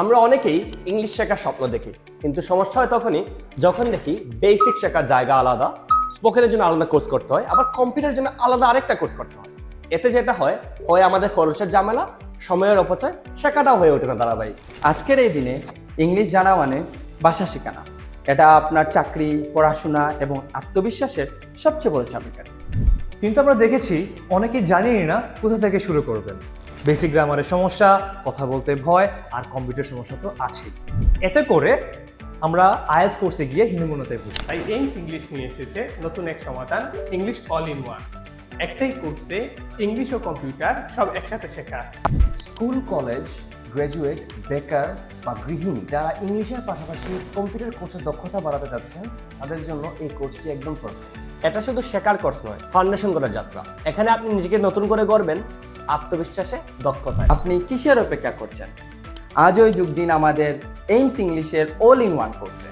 আমরা অনেকেই ইংলিশ শেখার স্বপ্ন দেখি, কিন্তু সমস্যা হয় তখনই যখন দেখি বেসিক শেখার জায়গা আলাদা, স্পোকেনের জন্য আলাদা কোর্স করতে হয়, আবার কম্পিউটারের জন্য আলাদা আরেকটা কোর্স করতে হয়। এতে যেটা হয় আমাদের খরচের ঝামেলা, সময়ের অপচয়, শেখাটাও হয়ে ওঠে না ধারাবাহিক। আজকের এই দিনে ইংলিশ জানা মানে ভাষা শেখা না, এটা আপনার চাকরি, পড়াশোনা এবং আত্মবিশ্বাসের সবচেয়ে বড় চাবিকাঠি। কিন্তু আমরা দেখেছি অনেকেই জানেনই না কোথা থেকে শুরু করবেন। বেসিক গ্রামারের সমস্যা, কথা বলতে ভয়, আর কম্পিউটার সমস্যা তো আছেই। এতে করে আমরা আইএলটিএস কোর্সে গিয়ে হিন্দুমনতায় বুঝি। তাই এইমস ইংলিশ নিয়ে এসেছে নতুন এক সমাধান, ইংলিশ অল ইন ওয়ান। একটাই কোর্সে ইংলিশ ও কম্পিউটার সব একসাথে শেখা। স্কুল, কলেজ, গ্র্যাজুয়েট, বেকার বা গৃহিণী যারা ইংলিশের পাশাপাশি কম্পিউটার কোর্সের দক্ষতা বাড়াতে যাচ্ছেন, তাদের জন্য এই কোর্সটি একদম পারফেক্ট। এটা শুধু শেখার কোর্স নয়, ফাউন্ডেশন করার যাত্রা। এখানে আপনি নিজেকে নতুন করে গড়বেন, আত্মবিশ্বাসে, দক্ষতায়। আপনি কিসের অপেক্ষা করছেন? আজই যোগ দিন আমাদের এইমস ইংলিশের অল ইন ওয়ান কোর্সে।